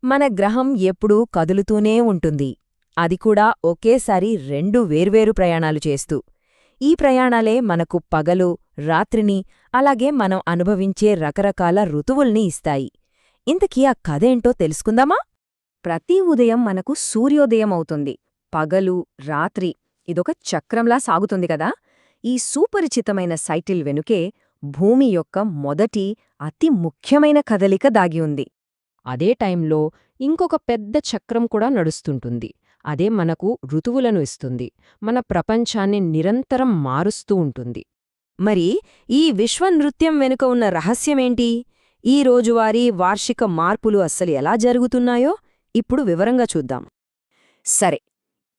మన గ్రహం ఎప్పుడూ కదులుతూనే ఉంటుంది. అది కూడా ఒకేసారి రెండు వేర్వేరు ప్రయాణాలు చేస్తూ. ఈ ప్రయాణాలే మనకు పగలు, రాత్రిని, అలాగే మనం అనుభవించే రకరకాల ఋతువుల్ని ఇస్తాయి. ఇంతకీ ఆ కథేంటో తెలుసుకుందామా? ప్రతి ఉదయం మనకు సూర్యోదయం అవుతుంది. పగలు, రాత్రి ఇదొక చక్రంలా సాగుతుంది కదా. ఈ సుపరిచితమైన సైకిల్ వెనుకే భూమి యొక్క మొదటి, అతి ముఖ్యమైన కదలిక దాగి ఉంది. అదే టైంలో ఇంకొక పెద్ద చక్రం కూడా నడుస్తుంటుంది. అదే మనకు ఋతువులను ఇస్తుంది, మన ప్రపంచాన్ని నిరంతరం మారుస్తూ ఉంటుంది. మరి ఈ విశ్వనృత్యం వెనుక ఉన్న రహస్యమేంటి? ఈ రోజువారీ వార్షిక మార్పులు అస్సలు ఎలా జరుగుతున్నాయో ఇప్పుడు వివరంగా చూద్దాం. సరే,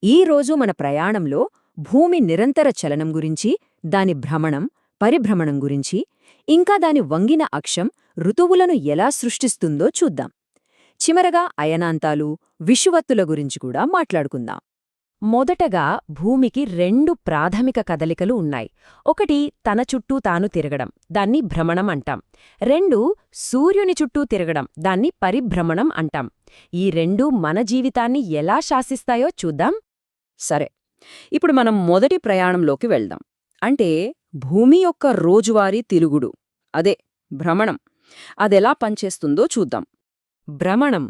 ఈరోజు మన ప్రయాణంలో భూమి నిరంతర చలనం గురించి, దాని భ్రమణం, పరిభ్రమణం గురించి, ఇంకా దాని వంగిన అక్షం ఋతువులను ఎలా సృష్టిస్తుందో చూద్దాం. చివరగా అయనాంతాలు, విషువత్తుల గురించి కూడా మాట్లాడుకుందాం. మొదటగా భూమికి రెండు ప్రాథమిక కదలికలు ఉన్నాయి. ఒకటి తన చుట్టూ తాను తిరగడం, దాన్ని భ్రమణం అంటాం. రెండు సూర్యుని చుట్టూ తిరగడం, దాన్ని పరిభ్రమణం అంటాం. ఈ రెండూ మన జీవితాన్ని ఎలా శాసిస్తాయో చూద్దాం. సరే, ఇప్పుడు మనం మొదటి ప్రయాణంలోకి వెళ్దాం. అంటే భూమి యొక్క రోజువారీ తిరుగుడు, అదే భ్రమణం. అదెలా పనిచేస్తుందో చూద్దాం. భ్రమణం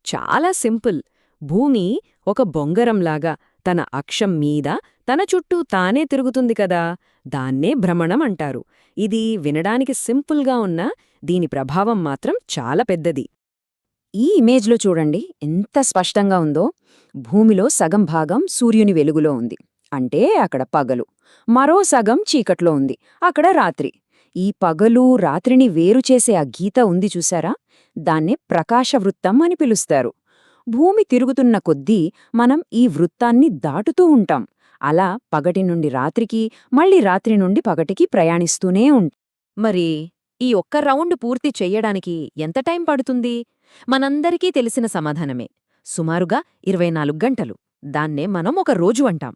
చాలా సింపుల్. భూమి ఒక బొంగరంలాగా తన అక్షం మీద తన చుట్టూ తానే తిరుగుతుంది కదా, దాన్నే భ్రమణం అంటారు. ఇది వినడానికి సింపుల్గా ఉన్నా దీని ప్రభావం మాత్రం చాలా పెద్దది. ఈ ఇమేజ్లో చూడండి ఎంత స్పష్టంగా ఉందో. భూమిలో సగం భాగం సూర్యుని వెలుగులో ఉంది, అంటే అక్కడ పగలు. మరో సగం చీకట్లో ఉంది, అక్కడ రాత్రి. ఈ పగలు రాత్రిని వేరుచేసే ఆ గీత ఉంది చూసారా, దాన్నే ప్రకాశవృత్తం అని పిలుస్తారు. భూమి తిరుగుతున్న కొద్దీ మనం ఈ వృత్తాన్ని దాటుతూ ఉంటాం. అలా పగటి నుండి రాత్రికి, మళ్ళీ రాత్రి నుండి పగటికి ప్రయాణిస్తూనే ఉంటాం. మరి ఈ ఒక్క రౌండ్ పూర్తి చెయ్యడానికి ఎంత టైం పడుతుంది? మనందరికీ తెలిసిన సమాధానమే, సుమారుగా 24 గంటలు. దాన్నే మనం ఒక రోజు అంటాం.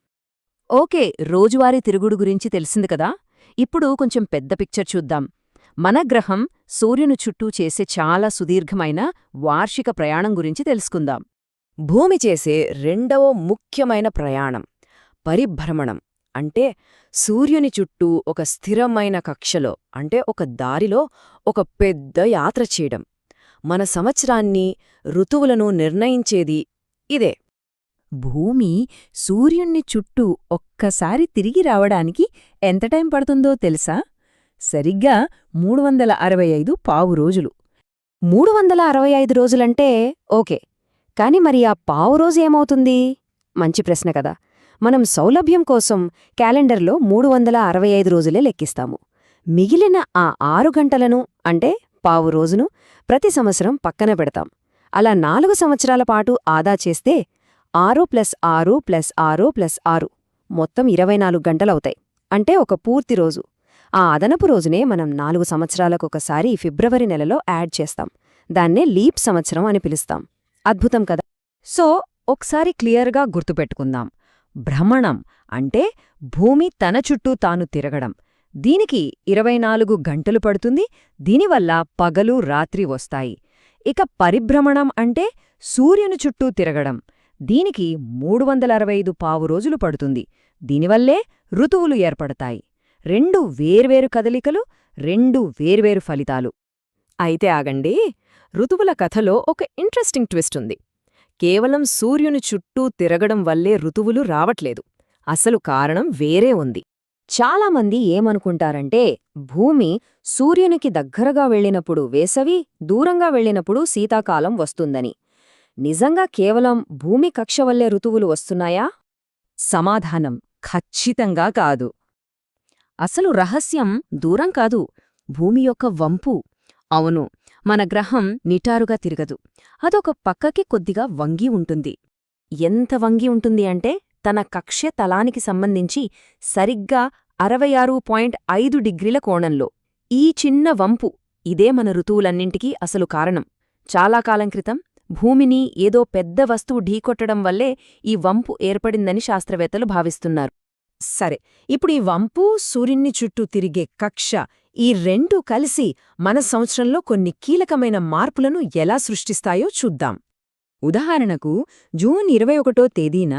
ఓకే, రోజువారీ తిరుగుడు గురించి తెలిసింది కదా. ఇప్పుడు కొంచెం పెద్ద పిక్చర్ చూద్దాం. మన గ్రహం సూర్యుని చుట్టూ చేసే చాలా సుదీర్ఘమైన వార్షిక ప్రయాణం గురించి తెలుసుకుందాం. భూమి చేసే రెండవ ముఖ్యమైన ప్రయాణం పరిభ్రమణం. అంటే సూర్యుని చుట్టూ ఒక స్థిరమైన కక్షలో, అంటే ఒక దారిలో ఒక పెద్ద యాత్ర చేయడం. మన సంవత్సరాన్ని, ఋతువులను నిర్ణయించేది ఇదే. భూమి సూర్యుణ్ణి చుట్టూ ఒక్కసారి తిరిగి రావడానికి ఎంత టైం పడుతుందో తెలుసా? సరిగ్గా 365 పావు రోజులు. 365 రోజులంటే ఓకే, కాని మరి ఆ పావు రోజు ఏమవుతుంది? మంచి ప్రశ్న కదా. మనం సౌలభ్యం కోసం క్యాలెండర్లో 365 రోజులే లెక్కిస్తాము. మిగిలిన ఆ 6 గంటలను, అంటే పావు రోజును, ప్రతి సంవత్సరం పక్కన పెడతాం. అలా 4 సంవత్సరాల పాటు ఆదా చేస్తే 6+6+6+6 మొత్తం 24 గంటలవుతాయి. అంటే ఒక పూర్తి రోజు. ఆ అదనపు రోజునే మనం 4 సంవత్సరాలకొకసారి ఫిబ్రవరి నెలలో యాడ్ చేస్తాం. దాన్నే లీప్ సంవత్సరం అని పిలుస్తాం. అద్భుతం కదా. సో ఒకసారి క్లియర్గా గుర్తుపెట్టుకుందాం. భ్రమణం అంటే భూమి తన చుట్టూ తాను తిరగడం. దీనికి 24 గంటలు పడుతుంది. దీనివల్ల పగలు, రాత్రి వస్తాయి. ఇక పరిభ్రమణం అంటే సూర్యుని చుట్టూ తిరగడం. దీనికి 365 పావు రోజులు పడుతుంది. దీనివల్లే ఋతువులు ఏర్పడతాయి. రెండు వేర్వేరు కదలికలు, రెండు వేర్వేరు ఫలితాలు. అయితే ఆగండి, ఋతువుల కథలో ఒక ఇంట్రెస్టింగ్ ట్విస్ట్ ఉంది. కేవలం సూర్యుని చుట్టూ తిరగడం వల్లే ఋతువులు రావట్లేదు. అసలు కారణం వేరే ఉంది. చాలామంది ఏమనుకుంటారంటే భూమి సూర్యునికి దగ్గరగా వెళ్ళినప్పుడు వేసవి, దూరంగా వెళ్ళినప్పుడు శీతాకాలం వస్తుందని. నిజంగా కేవలం భూమి కక్ష వల్లే ఋతువులు వస్తున్నాయా? సమాధానం ఖచ్చితంగా కాదు. అసలు రహస్యం దూరం కాదు, భూమి యొక్క వంపు. అవును, మన గ్రహం నిటారుగా తిరగదు. అదొక పక్కకి కొద్దిగా వంగి ఉంటుంది. ఎంత వంగి ఉంటుంది అంటే తన కక్ష్య తలానికి సంబంధించి సరిగ్గా 66.5 డిగ్రీల కోణంలో. ఈ చిన్న వంపు, ఇదే మన ఋతువులన్నింటికీ అసలు కారణం. చాలా కాలం క్రితం భూమిని ఏదో పెద్ద వస్తువు ఢీకొట్టడం వల్లే ఈ వంపు ఏర్పడిందని శాస్త్రవేత్తలు భావిస్తున్నారు. సరే, ఇప్పుడు ఈ వంపు, సూర్యుని చుట్టూ తిరిగే కక్ష, ఈ రెండూ కలిసి మన సంవత్సరంలో కొన్ని కీలకమైన మార్పులను ఎలా సృష్టిస్తాయో చూద్దాం. ఉదాహరణకు జూన్ 21వ తేదీన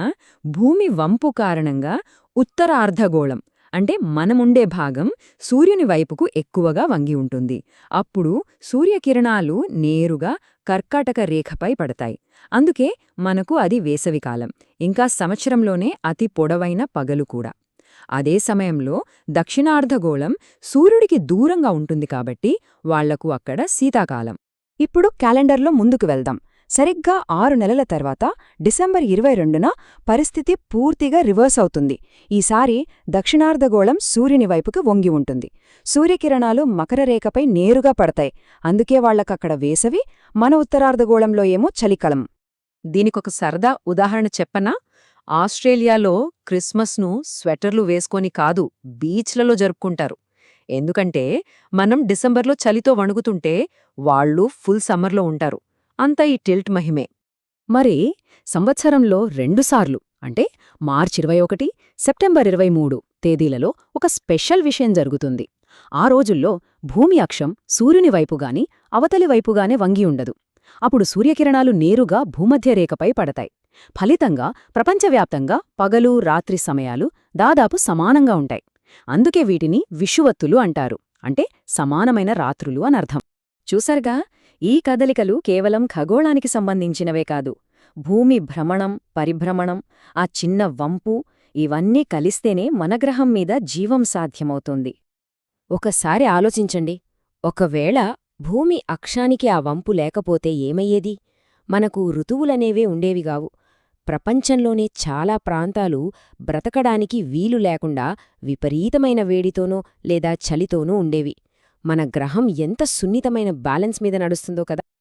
భూమి వంపు కారణంగా ఉత్తరార్ధగోళం అంటే మనముండే భాగం సూర్యుని వైపుకు ఎక్కువగా వంగి ఉంటుంది. అప్పుడు సూర్యకిరణాలు నేరుగా కర్కాటక రేఖపై పడతాయి. అందుకే మనకు అది వేసవికాలం, ఇంకా సంవత్సరంలోనే అతి పొడవైన పగలు కూడా. అదే సమయంలో దక్షిణార్ధగోళం సూర్యుడికి దూరంగా ఉంటుంది కాబట్టి వాళ్లకు అక్కడ శీతాకాలం. ఇప్పుడు క్యాలెండర్లో ముందుకు వెళ్దాం. సరిగ్గా 6 నెలల తర్వాత డిసెంబర్ 22న పరిస్థితి పూర్తిగా రివర్స్ అవుతుంది. ఈసారి దక్షిణార్ధగోళం సూర్యుని వైపుకి వంగి ఉంటుంది. సూర్యకిరణాలు మకరరేఖపై నేరుగా పడతాయి. అందుకే వాళ్లకక్కడ వేసవి, మన ఉత్తరార్ధగోళంలో ఏమో చలికాలం. దీనికొక సరదా ఉదాహరణ చెప్పనా? ఆస్ట్రేలియాలో క్రిస్మస్ను స్వెటర్లు వేసుకొని కాదు, బీచ్లలో జరుపుకుంటారు. ఎందుకంటే మనం డిసెంబర్లో చలితో వణుకుతుంటే వాళ్ళు ఫుల్ సమ్మర్లో ఉంటారు. అంతా ఈ టిల్ట్ మహిమే. మరి సంవత్సరంలో 2 సార్లు అంటే మార్చి 21, సెప్టెంబర్ 23 తేదీలలో ఒక స్పెషల్ విషయం జరుగుతుంది. ఆ రోజుల్లో భూమి అక్షం సూర్యుని వైపుగాని అవతలి వైపుగానే వంగి ఉండదు. అప్పుడు సూర్యకిరణాలు నేరుగా భూమధ్యరేఖపై పడతాయి. ఫలితంగా ప్రపంచవ్యాప్తంగా పగలు రాత్రి సమయాలు దాదాపు సమానంగా ఉంటాయి. అందుకే వీటిని విషువత్తులు అంటారు, అంటే సమానమైన రాత్రులు అనర్థం. చూసర్గా, ఈ కదలికలు కేవలం ఖగోళానికి సంబంధించినవే కాదు. భూమి భ్రమణం, పరిభ్రమణం, ఆ చిన్న వంపు ఇవన్నీ కలిస్తేనే మన గ్రహం మీద జీవం సాధ్యమవుతుంది. ఒకసారి ఆలోచించండి, ఒకవేళ భూమి అక్షానికి ఆ వంపు లేకపోతే ఏమయ్యేది? మనకు ఋతువులనేవే ఉండేవిగావు. ప్రపంచంలోనే చాలా ప్రాంతాలు బ్రతకడానికి వీలు లేకుండా విపరీతమైన వేడితోనో లేదా చలితోనూ ఉండేవి. మన గ్రహం ఎంత సున్నితమైన బ్యాలెన్స్ మీద నడుస్తుందో కదా.